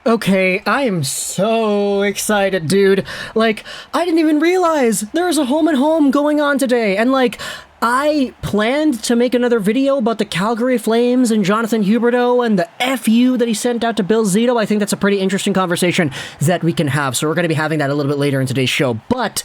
Okay, I am so excited, dude. Like, I didn't even realize there's a home and home going on today. And I planned to make another video about the Calgary Flames and Jonathan Huberdeau and the FU that he sent out to Bill Zito. I think that's a pretty interesting conversation that we can have. So we're going to be having that a little bit later in today's show. But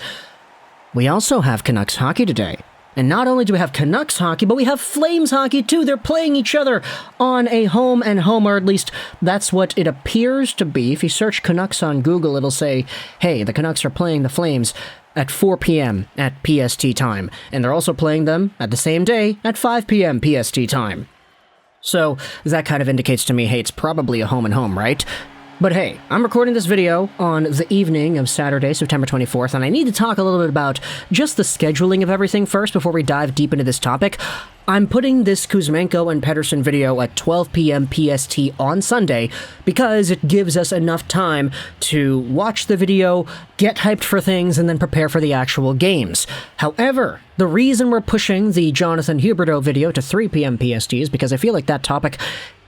we also have Canucks hockey today. And not only do we have Canucks hockey, but we have Flames hockey too. They're playing each other on a home and home, or at least that's what it appears to be. If you search Canucks on Google, it'll say, hey, the Canucks are playing the Flames at 4 p.m. at PST time. And they're also playing them at the same day at 5 p.m. PST time. So that kind of indicates to me, hey, it's probably a home and home, right? But hey, I'm recording this video on the evening of Saturday, September 24th, and I need to talk a little bit about just the scheduling of everything first before we dive deep into this topic. I'm putting this Kuzmenko and Pettersson video at 12 p.m. PST on Sunday because it gives us enough time to watch the video, get hyped for things, and then prepare for the actual games. However, the reason we're pushing the Jonathan Huberdeau video to 3 p.m. PST is because I feel like that topic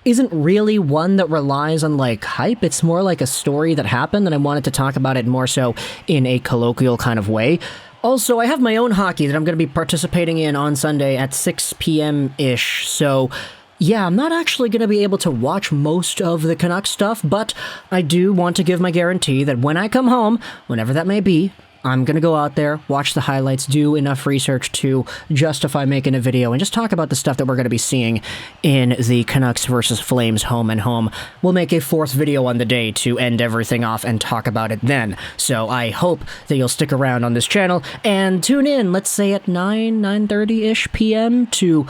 isn't really one that relies on hype. It's more like a story that happened, and I wanted to talk about it more so in a colloquial kind of way. Also, I have my own hockey that I'm going to be participating in on Sunday at 6 p.m.-ish, so yeah, I'm not actually going to be able to watch most of the Canucks stuff, but I do want to give my guarantee that when I come home, whenever that may be, I'm going to go out there, watch the highlights, do enough research to justify making a video, and just talk about the stuff that we're going to be seeing in the Canucks versus Flames home and home. We'll make a fourth video on the day to end everything off and talk about it then. So I hope that you'll stick around on this channel and tune in, let's say at 9:30-ish p.m. to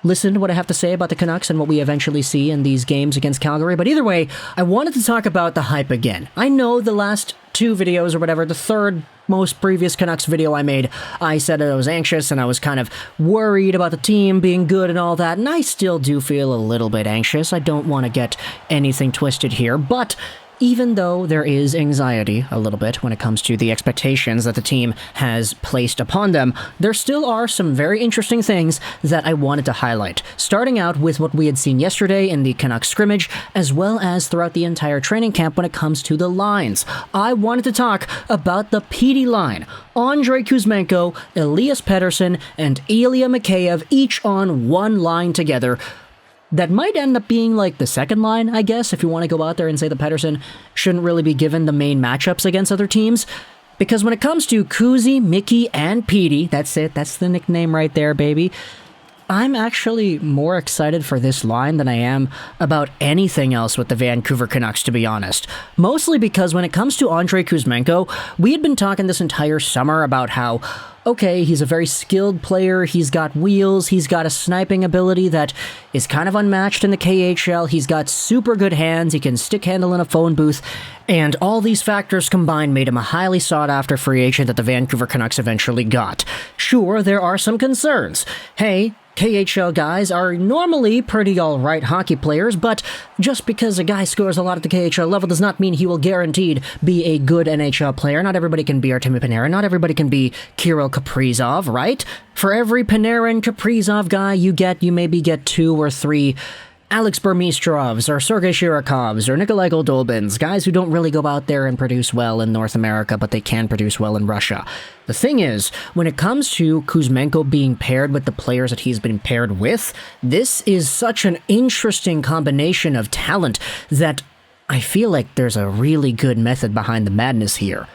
listen to what I have to say about the Canucks and what we eventually see in these games against Calgary. But either way, I wanted to talk about the hype again. I know the last two videos or whatever, the third most previous Canucks video I made, I said I was anxious and I was kind of worried about the team being good and all that, and I still do feel a little bit anxious. I don't want to get anything twisted here, but even though there is anxiety a little bit when it comes to the expectations that the team has placed upon them, there still are some very interesting things that I wanted to highlight, starting out with what we had seen yesterday in the Canucks scrimmage, as well as throughout the entire training camp when it comes to the lines. I wanted to talk about the PD line. Andrei Kuzmenko, Elias Pettersson, and Ilya Mikheyev each on one line together. That might end up being the second line, I guess, if you want to go out there and say that Pettersson shouldn't really be given the main matchups against other teams. Because when it comes to Kuzi, Mickey, and Petey, that's it, that's the nickname right there, baby, I'm actually more excited for this line than I am about anything else with the Vancouver Canucks, to be honest. Mostly because when it comes to Andrei Kuzmenko, we had been talking this entire summer about how, okay, he's a very skilled player, he's got wheels, he's got a sniping ability that is kind of unmatched in the KHL, he's got super good hands, he can stick handle in a phone booth, and all these factors combined made him a highly sought-after free agent that the Vancouver Canucks eventually got. Sure, there are some concerns. Hey, KHL guys are normally pretty alright hockey players, but just because a guy scores a lot at the KHL level does not mean he will guaranteed be a good NHL player. Not everybody can be Artemi Panarin, not everybody can be Kirill Kaprizov, right? For every Panarin Kaprizov guy you get, you maybe get 2 or 3 Alex Burmistrovs, or Sergei Shirikovs, or Nikolai Goldobins, guys who don't really go out there and produce well in North America, but they can produce well in Russia. The thing is, when it comes to Kuzmenko being paired with the players that he's been paired with, this is such an interesting combination of talent that I feel like there's a really good method behind the madness here.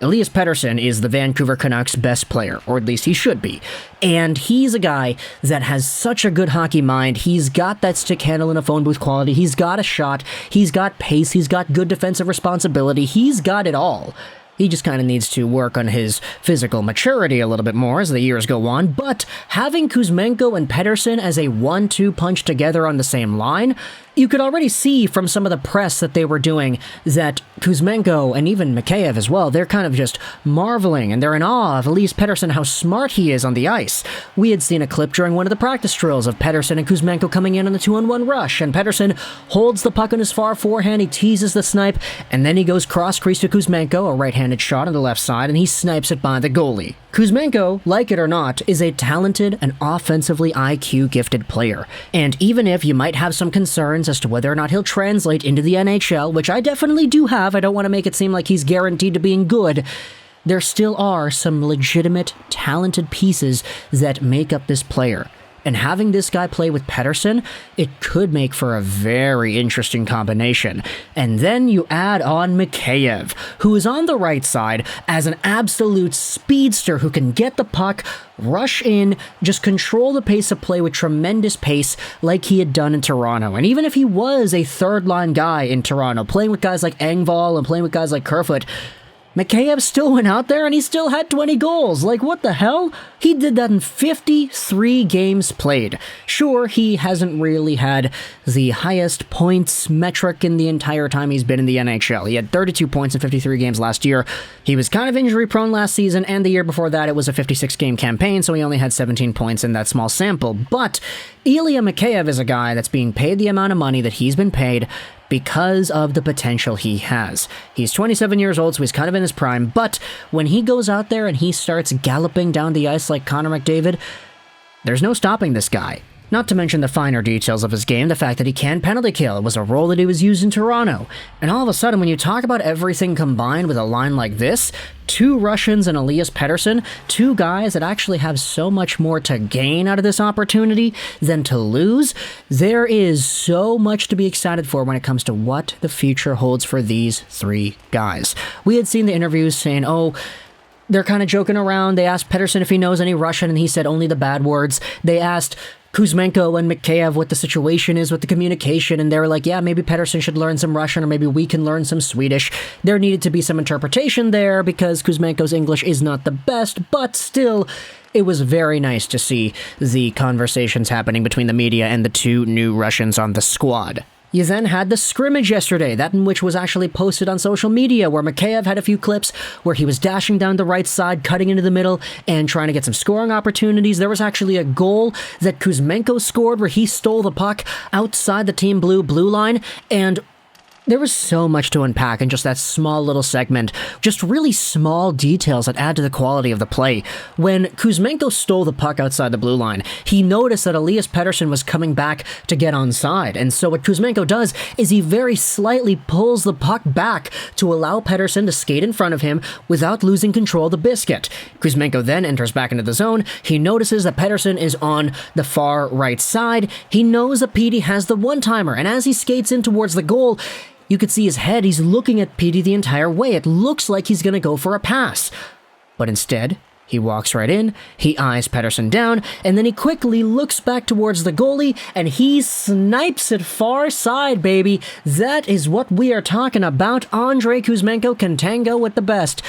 Elias Pettersson is the Vancouver Canucks' best player, or at least he should be. And he's a guy that has such a good hockey mind. He's got that stick handle in a phone booth quality. He's got a shot. He's got pace. He's got good defensive responsibility. He's got it all. He just kind of needs to work on his physical maturity a little bit more as the years go on, but having Kuzmenko and Pettersson as a 1-2 punch together on the same line, you could already see from some of the press that they were doing that Kuzmenko and even Mikheyev as well, they're kind of just marveling and they're in awe of Elias Pettersson, how smart he is on the ice. We had seen a clip during one of the practice drills of Pettersson and Kuzmenko coming in on the 2-on-1 rush, and Pettersson holds the puck on his far forehand, he teases the snipe, and then he goes cross-crease to Kuzmenko, a right-handed right-handed shot on the left side, and he snipes it by the goalie. Kuzmenko, like it or not, is a talented and offensively IQ-gifted player. And even if you might have some concerns as to whether or not he'll translate into the NHL, which I definitely do have, I don't want to make it seem like he's guaranteed to being good, there still are some legitimate, talented pieces that make up this player. And having this guy play with Pettersson, it could make for a very interesting combination. And then you add on Mikheyev, who is on the right side as an absolute speedster who can get the puck, rush in, just control the pace of play with tremendous pace like he had done in Toronto. And even if he was a third-line guy in Toronto, playing with guys like Engvall and playing with guys like Kerfoot, Mikheyev still went out there and he still had 20 goals. Like, what the hell? He did that in 53 games played. Sure, he hasn't really had the highest points metric in the entire time he's been in the NHL. He had 32 points in 53 games last year. He was kind of injury-prone last season, and the year before that it was a 56-game campaign, so he only had 17 points in that small sample. But Ilya Mikheyev is a guy that's being paid the amount of money that he's been paid because of the potential he has. He's 27 years old, so he's kind of in his prime, but when he goes out there and he starts galloping down the ice like Connor McDavid, there's no stopping this guy. Not to mention the finer details of his game, the fact that he can penalty kill. It was a role that he was used in Toronto. And all of a sudden, when you talk about everything combined with a line like this, two Russians and Elias Pettersson, two guys that actually have so much more to gain out of this opportunity than to lose, there is so much to be excited for when it comes to what the future holds for these three guys. We had seen the interviews saying, they're kind of joking around. They asked Pettersson if he knows any Russian, and he said only the bad words. They asked Kuzmenko and Mikheyev what the situation is with the communication, and they were like, yeah, maybe Pettersson should learn some Russian, or maybe we can learn some Swedish. There needed to be some interpretation there because Kuzmenko's English is not the best, but still, it was very nice to see the conversations happening between the media and the two new Russians on the squad. You then had the scrimmage yesterday, that in which was actually posted on social media, where Mikheyev had a few clips where he was dashing down the right side, cutting into the middle, and trying to get some scoring opportunities. There was actually a goal that Kuzmenko scored where he stole the puck outside the Team Blue line, and there was so much to unpack in just that small little segment. Just really small details that add to the quality of the play. When Kuzmenko stole the puck outside the blue line, he noticed that Elias Pettersson was coming back to get onside. And so what Kuzmenko does is he very slightly pulls the puck back to allow Pettersson to skate in front of him without losing control of the biscuit. Kuzmenko then enters back into the zone. He notices that Pettersson is on the far right side. He knows that Petey has the one-timer, and as he skates in towards the goal, you could see his head. He's looking at Petey the entire way. It looks like he's going to go for a pass. But instead, he walks right in, he eyes Pettersson down, and then he quickly looks back towards the goalie, and he snipes it far side, baby. That is what we are talking about. Andrei Kuzmenko can tango with the best.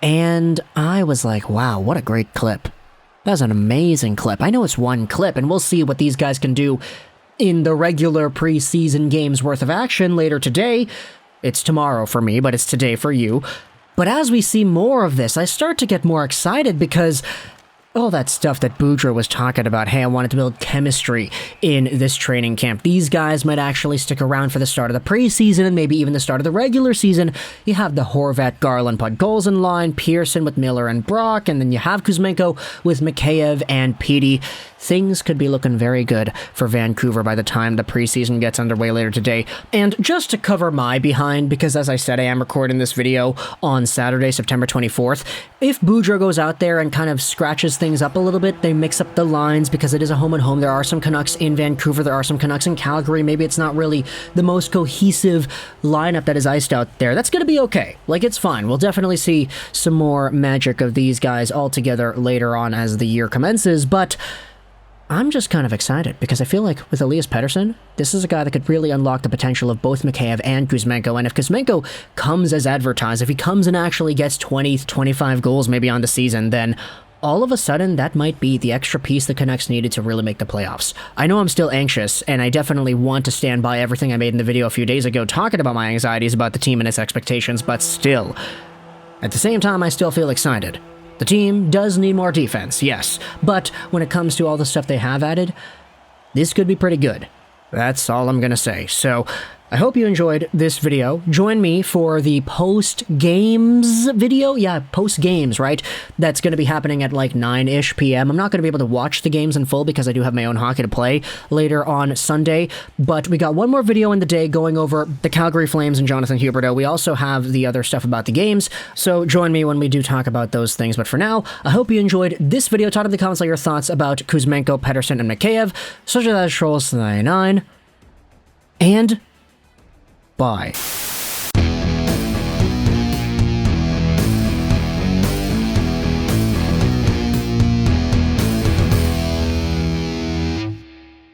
And I was like, wow, what a great clip. That was an amazing clip. I know it's one clip, and we'll see what these guys can do in the regular preseason games worth of action later today. It's tomorrow for me, but it's today for you. But as we see more of this, I start to get more excited because all that stuff that Boudreau was talking about, hey, I wanted to build chemistry in this training camp. These guys might actually stick around for the start of the preseason and maybe even the start of the regular season. You have the Horvat, Garland, Podgolzin line, Pearson with Miller and Brock, and then you have Kuzmenko with Mikheyev and Petey. Things could be looking very good for Vancouver by the time the preseason gets underway later today. And just to cover my behind, because as I said, I am recording this video on Saturday, September 24th, if Boudreau goes out there and kind of scratches things up a little bit, they mix up the lines because it is a home and home. There are some Canucks in Vancouver, there are some Canucks in Calgary. Maybe it's not really the most cohesive lineup that is iced out there. That's going to be okay. Like, it's fine. We'll definitely see some more magic of these guys all together later on as the year commences, but I'm just kind of excited because I feel like with Elias Pettersson, this is a guy that could really unlock the potential of both Mikheyev and Kuzmenko. And if Kuzmenko comes as advertised, if he comes and actually gets 20, 25 goals maybe on the season, then all of a sudden that might be the extra piece the Canucks needed to really make the playoffs. I know I'm still anxious, and I definitely want to stand by everything I made in the video a few days ago talking about my anxieties about the team and its expectations, but still, at the same time, I still feel excited. The team does need more defense, yes, but when it comes to all the stuff they have added, this could be pretty good. That's all I'm gonna say. So, I hope you enjoyed this video. Join me for the post-games video. Yeah, post-games, right? That's going to be happening at like 9-ish p.m. I'm not going to be able to watch the games in full because I do have my own hockey to play later on Sunday, but we got one more video in the day going over the Calgary Flames and Jonathan Huberdeau. We also have the other stuff about the games, so join me when we do talk about those things. But for now, I hope you enjoyed this video. Talk in the comments your thoughts about Kuzmenko, Pettersson, and Mikheyev. Such as Trolls99, and bye.